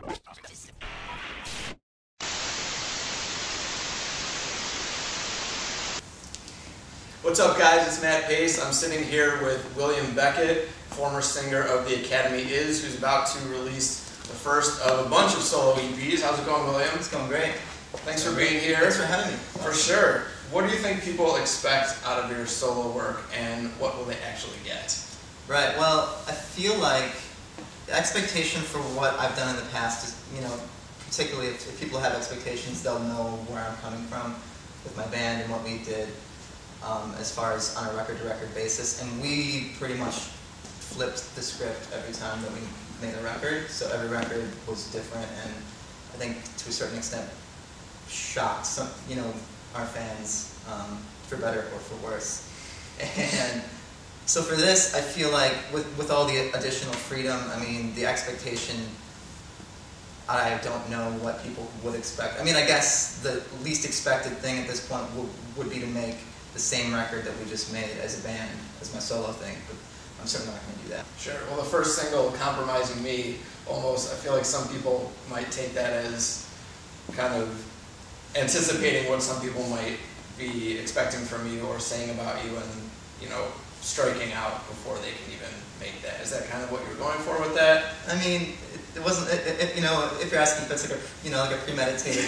What's up, guys? It's Matt Pais. I'm sitting here with William Beckett, former singer of The Academy Is, who's about to release the first of a bunch of solo EPs. How's it going, William? It's going great. Thanks for being here. Thanks for having me. For sure. What do you think people expect out of your solo work, and what will they actually get? Right. Well, I feel like the expectation for what I've done in the past is, particularly if people have expectations, they'll know where I'm coming from with my band and what we did. As far as on a record-to-record basis, and we pretty much flipped the script every time that we made a record, so every record was different, and I think to a certain extent shocked some, our fans, for better or for worse. And so for this, I feel like with all the additional freedom, the expectation, I don't know what people would expect. I guess the least expected thing at this point would be to make the same record that we just made as a band, as my solo thing, but I'm certainly not going to do that. Sure. Well, the first single, Compromising Me, almost, I feel like some people might take that as kind of anticipating what some people might be expecting from you or saying about you and, striking out before they can even make that. Is that kind of what you're going for with that? It wasn't, if you're asking if it's like a premeditated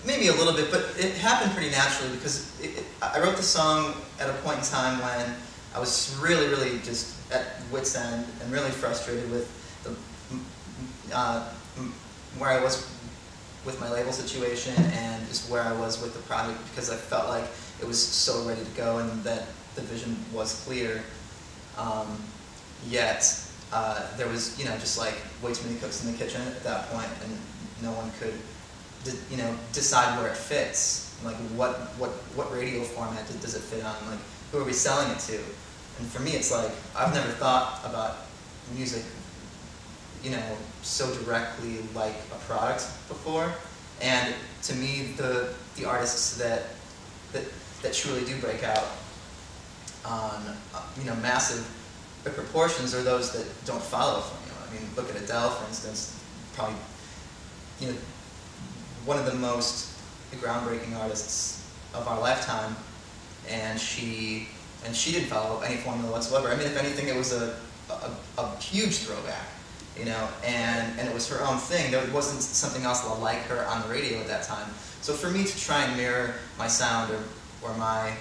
maybe a little bit, but it happened pretty naturally because I wrote the song at a point in time when I was really, really just at wit's end and really frustrated with where I was with my label situation and just where I was with the project, because I felt like it was so ready to go and that the vision was clear. Yet there was just like way too many cooks in the kitchen at that point, and no one could decide where it fits. Like what radio format does it fit on? Like who are we selling it to? And for me, it's like I've never thought about music, so directly like a product before. And to me, the artists that truly do break out on massive proportions are those that don't follow a formula. Look at Adele, for instance, probably one of the most groundbreaking artists of our lifetime, and she didn't follow any formula whatsoever. If anything, it was a huge throwback, and it was her own thing. There wasn't something else like her on the radio at that time. So for me to try and mirror my sound or my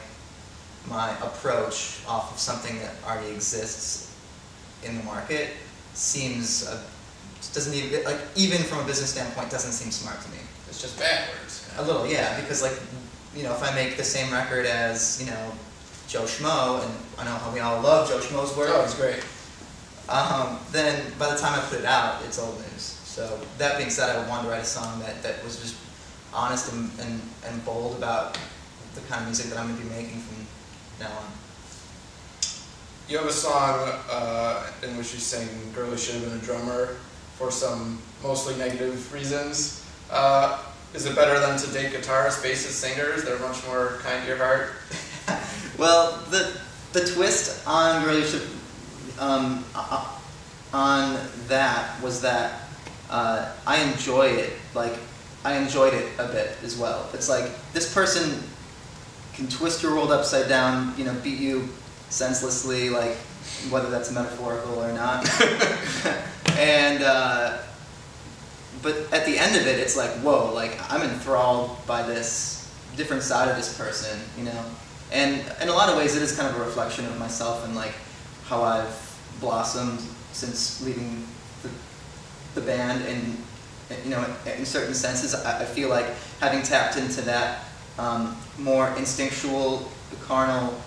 approach off of something that already exists in the market seems doesn't even from a business standpoint, doesn't seem smart to me. It's just backwards. A little, yeah, because if I make the same record as, Joe Schmo, and I know how we all love Joe Schmo's work. Oh, it's great. Then by the time I put it out, it's old news. So that being said, I wanted to write a song that was just honest and bold about the kind of music that I'm going to be making from now on. You have a song in which you sing "Girl, You Should Have Been a Drummer" for some mostly negative reasons. Is it better than to date guitarists, bassists, singers? They're much more kind to your heart. Well, the twist on "Girl, You Should" on that was that I enjoy it. I enjoyed it a bit as well. It's like this person can twist your world upside down, beat you senselessly, whether that's metaphorical or not. And but at the end of it, it's like, whoa, I'm enthralled by this different side of this person, And in a lot of ways, it is kind of a reflection of myself and how I've blossomed since leaving the band. And in certain senses, I feel like having tapped into that more instinctual, carnal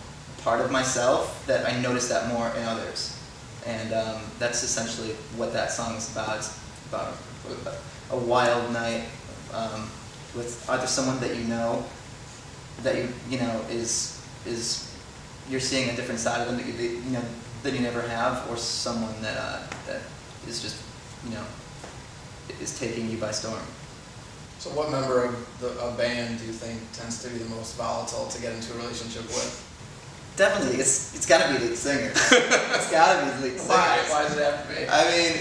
part of myself, that I notice that more in others. And that's essentially what that song is about. It's about a wild night with either someone that that is you're seeing a different side of them that you never have, or someone that is just is taking you by storm. So what member of a band do you think tends to be the most volatile to get into a relationship with? definitely, it's got to be the lead singer. It's got to be the lead singer. Why? Why does it have to be? I mean,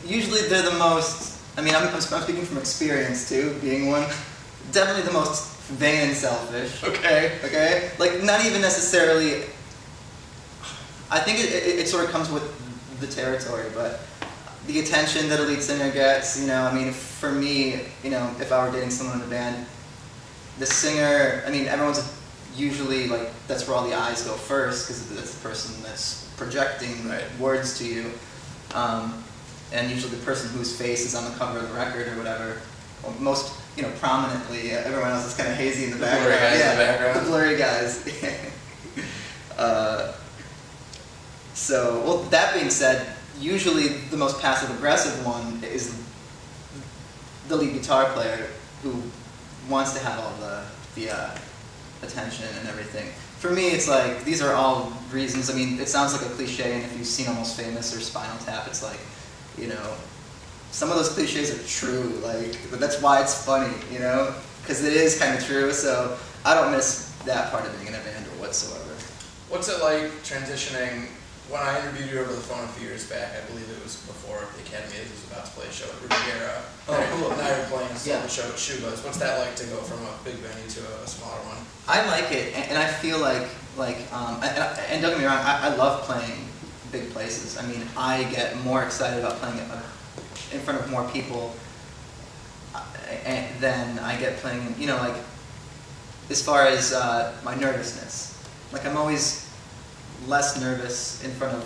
usually they're the most, I mean, I'm speaking from experience too, being one. Definitely the most vain and selfish. Okay? Like, not even necessarily, I think it sort of comes with the territory, but the attention that a lead singer gets, you know, I mean, for me, you know, if I were dating someone in a band, the singer, I mean, everyone's usually, like, that's where all the eyes go first, because that's the person that's projecting words to you. And usually the person whose face is on the cover of the record or whatever, or most, you know, prominently, everyone else is kind of hazy in the background. Blurry guys in the background. The blurry guys. So, well, that being said, usually the most passive-aggressive one is the lead guitar player who wants to have all the attention and everything. For me, it's like, these are all reasons. I mean, it sounds like a cliche, and if you've seen Almost Famous or Spinal Tap, it's like, you know, some of those cliches are true, like, but that's why it's funny, you know? Because it is kind of true, so I don't miss that part of being in a band or whatsoever. What's it like transitioning? When I interviewed you over the phone a few years back, I believe it was before the Academy was about to play a show at Riviera. Oh, cool. Now you're playing a solo show at Shuba's. What's that like to go from a big venue to a smaller one? I like it, and I feel like and don't get me wrong, I love playing big places. I mean, I get more excited about playing in front of more people than I get playing, you know, like, as far as my nervousness. Like, I'm always less nervous in front of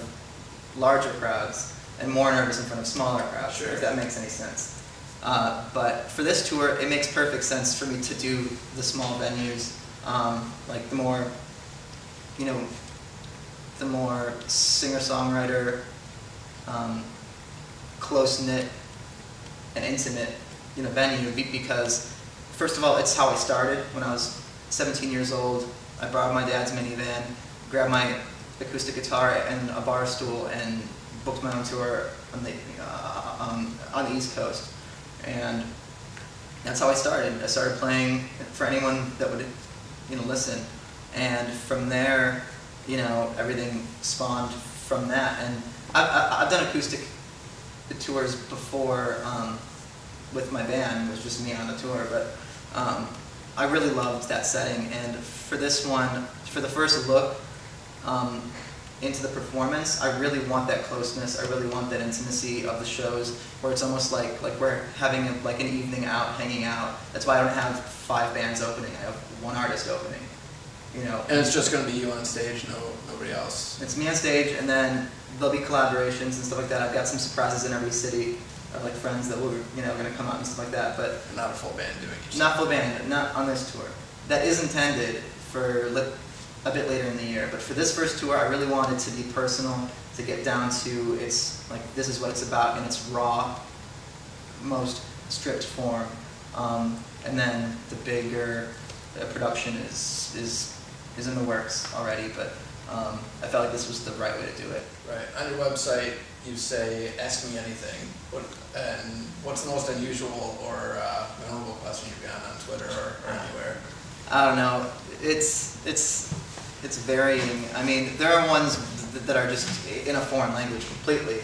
larger crowds and more nervous in front of smaller crowds, sure, if that makes any sense. But for this tour, it makes perfect sense for me to do the small venues, like the more, you know, the more singer-songwriter, close-knit and intimate, you know, venue, because first of all, it's how I started. When I was 17 years old, I borrowed my dad's minivan, grabbed my acoustic guitar and a bar stool, and booked my own tour on the East Coast. And that's how I started. I started playing for anyone that would, you know, listen. And from there, you know, everything spawned from that. And I've done acoustic tours before with my band. It was just me on the tour, but I really loved that setting. And for this one, for the first look into the performance, I really want that closeness. I really want that intimacy of the shows, where it's almost like we're having like an evening out, hanging out. That's why I don't have 5 bands opening. I have one artist opening. You know. And it's just going to be you on stage, nobody else. It's me on stage, and then there'll be collaborations and stuff like that. I've got some surprises in every city of like friends that were, you know, going to come out and stuff like that. But not a full band doing it. Not full band, not on this tour. That is intended for a bit later in the year. But for this first tour, I really wanted to be personal, to get down to it's like this is what it's about in its raw, most stripped form. And then the bigger production is in the works already, but I felt like this was the right way to do it. Right. On your website, you say, "Ask me anything." What's the most unusual or memorable question you've gotten on Twitter or anywhere? I don't know. It's varying. I mean, there are ones that are just in a foreign language completely,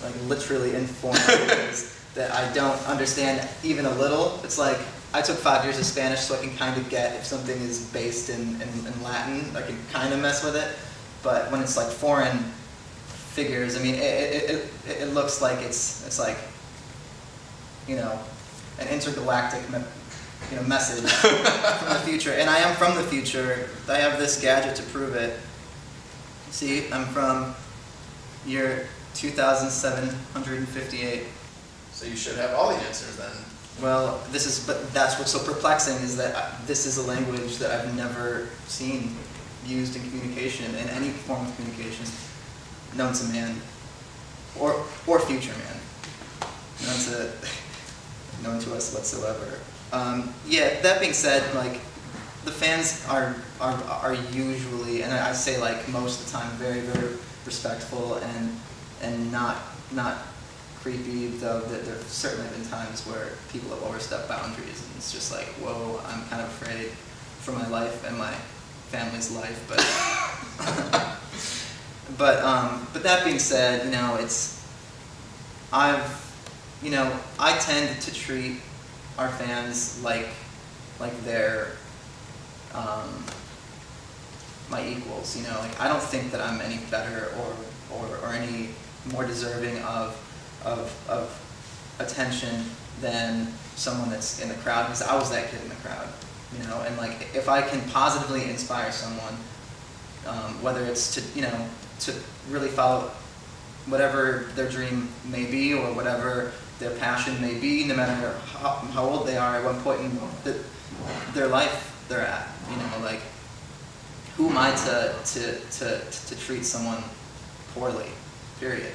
like literally in foreign languages that I don't understand even a little. It's like, I took 5 years of Spanish, so I can kind of get if something is based in Latin, I can kind of mess with it. But when it's like foreign figures, I mean, it looks like it's like, you know, an intergalactic message from the future. And I am from the future. I have this gadget to prove it. See, I'm from year 2758. So you should have all the answers then. Well, but that's what's so perplexing, is that this is a language that I've never seen used in communication, in any form of communication, known to man, or future man, known to us whatsoever. Yeah, that being said, like, the fans are usually, and I say like most of the time, very, very respectful and not creepy, though there have certainly been times where people have overstepped boundaries, and it's just like, whoa, I'm kind of afraid for my life and my family's life, but but that being said, you know, I tend to treat our fans like they're my equals. You know, like I don't think that I'm any better or any more deserving of attention than someone that's in the crowd, because I was that kid in the crowd. You know, and like if I can positively inspire someone, whether it's to really follow whatever their dream may be or whatever their passion may be, no matter how old they are at one point in their life they're at. You know, like who am I to treat someone poorly? Period.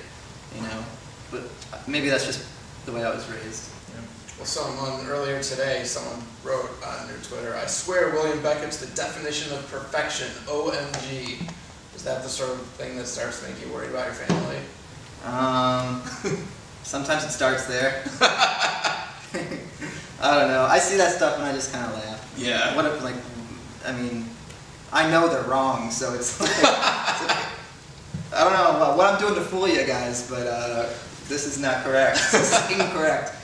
You know, but maybe that's just the way I was raised. Yeah. Well, someone earlier today, someone wrote on your Twitter, "I swear William Beckett's the definition of perfection. OMG." Is that the sort of thing that starts to make you worried about your family? Sometimes it starts there. I don't know. I see that stuff and I just kind of laugh. Yeah. What if, like, I mean, I know they're wrong, so it's like, I don't know what I'm doing to fool you guys, but this is not correct. This is incorrect.